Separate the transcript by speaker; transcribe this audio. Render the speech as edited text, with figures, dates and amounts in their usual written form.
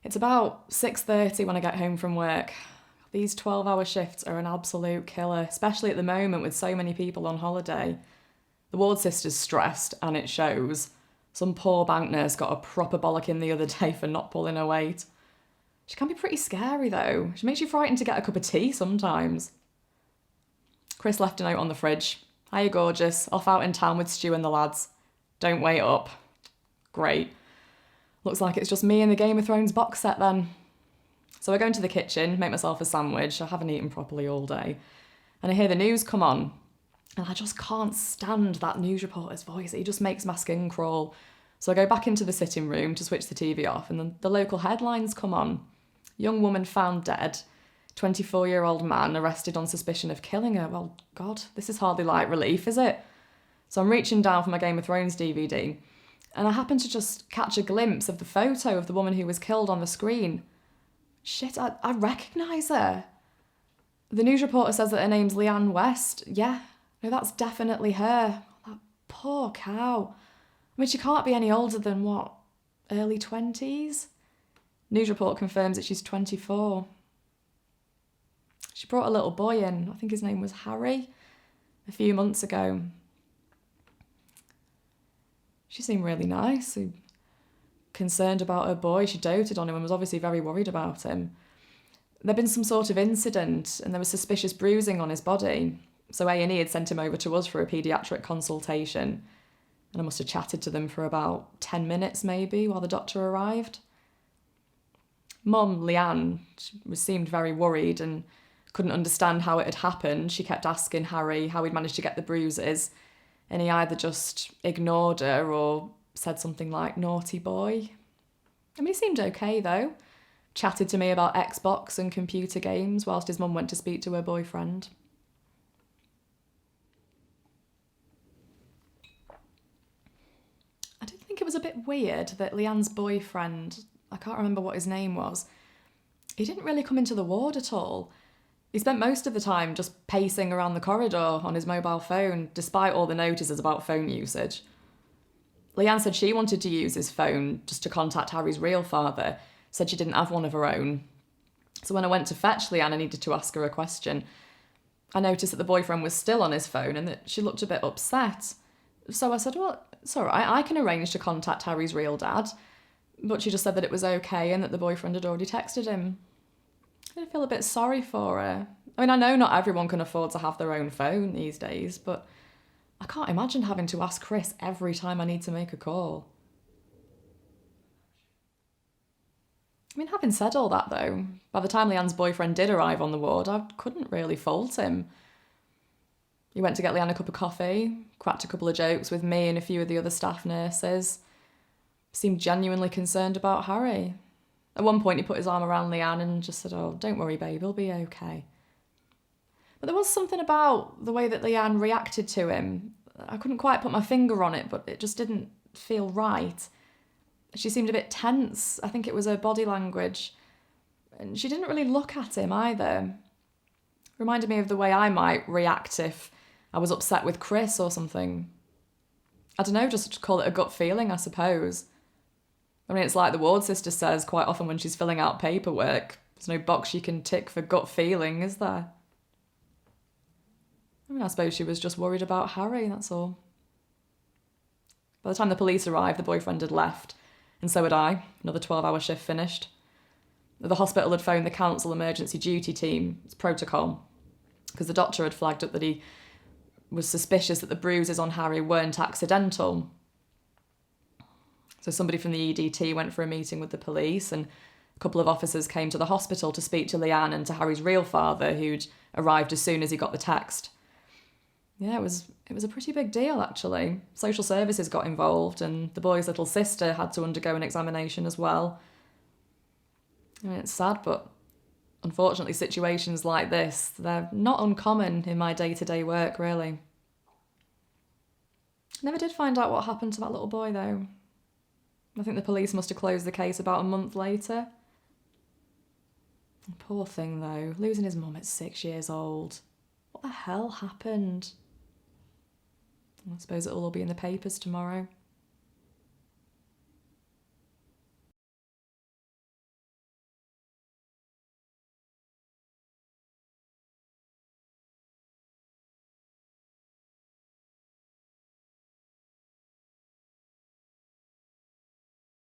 Speaker 1: It's about 6:30 when I get home from work. These 12-hour shifts are an absolute killer, especially at the moment with so many people on holiday. The ward sister's stressed, and it shows. Some poor bank nurse got a proper bollocking the other day for not pulling her weight. She can be pretty scary though. She makes you frightened to get a cup of tea sometimes. Chris left a note on the fridge. Hiya gorgeous, off out in town with Stu and the lads. Don't wait up. Great. Looks like it's just me and the Game of Thrones box set then. So I go into the kitchen, make myself a sandwich. I haven't eaten properly all day. And I hear the news come on. And I just can't stand that news reporter's voice. He just makes my skin crawl. So I go back into the sitting room to switch the TV off, and then the local headlines come on. Young woman found dead. 24-year-old man arrested on suspicion of killing her. Well, God, this is hardly light relief, is it? So I'm reaching down for my Game of Thrones DVD, and I happen to just catch a glimpse of the photo of the woman who was killed on the screen. Shit, I recognise her. The news reporter says that her name's Leanne West. Yeah, no, that's definitely her. That poor cow. I mean, she can't be any older than, what, early 20s? News report confirms that she's 24. She brought a little boy in, I think his name was Harry, a few months ago. She seemed really nice, concerned about her boy. She doted on him and was obviously very worried about him. There'd been some sort of incident and there was suspicious bruising on his body. So A&E had sent him over to us for a paediatric consultation. And I must have chatted to them for about 10 minutes maybe while the doctor arrived. Mum, Leanne, seemed very worried and couldn't understand how it had happened. She kept asking Harry how he'd managed to get the bruises, and he either just ignored her or said something like, naughty boy. I mean, he seemed okay though. Chatted to me about Xbox and computer games whilst his mum went to speak to her boyfriend. I did think it was a bit weird that Leanne's boyfriend, I can't remember what his name was, he didn't really come into the ward at all. He spent most of the time just pacing around the corridor on his mobile phone, despite all the notices about phone usage. Leanne said she wanted to use his phone just to contact Harry's real father, said she didn't have one of her own. So when I went to fetch Leanne, I needed to ask her a question. I noticed that the boyfriend was still on his phone and that she looked a bit upset. So I said, well, it's all right, I can arrange to contact Harry's real dad. But she just said that it was okay and that the boyfriend had already texted him. I feel a bit sorry for her. I mean, I know not everyone can afford to have their own phone these days, but I can't imagine having to ask Chris every time I need to make a call. I mean, having said all that though, by the time Leanne's boyfriend did arrive on the ward, I couldn't really fault him. He went to get Leanne a cup of coffee, cracked a couple of jokes with me and a few of the other staff nurses. Seemed genuinely concerned about Harry. At one point he put his arm around Leanne and just said, oh, don't worry babe, he'll be okay. But there was something about the way that Leanne reacted to him. I couldn't quite put my finger on it, but it just didn't feel right. She seemed a bit tense. I think it was her body language. And she didn't really look at him either. Reminded me of the way I might react if I was upset with Chris or something. I don't know, just call it a gut feeling, I suppose. I mean, it's like the ward sister says quite often when she's filling out paperwork. There's no box you can tick for gut feeling, is there? I mean, I suppose she was just worried about Harry, that's all. By the time the police arrived, the boyfriend had left, and so had I. Another 12-hour shift finished. The hospital had phoned the council emergency duty team. It's protocol. Because the doctor had flagged up that he was suspicious that the bruises on Harry weren't accidental. So somebody from the EDT went for a meeting with the police, and a couple of officers came to the hospital to speak to Leanne and to Harry's real father, who'd arrived as soon as he got the text. Yeah, it was a pretty big deal, actually. Social services got involved, and the boy's little sister had to undergo an examination as well. I mean, it's sad, but unfortunately situations like this, they're not uncommon in my day-to-day work, really. Never did find out what happened to that little boy, though. I think the police must have closed the case about a month later. Poor thing, though. Losing his mum at 6 years old. What the hell happened? I suppose it'll all be in the papers tomorrow.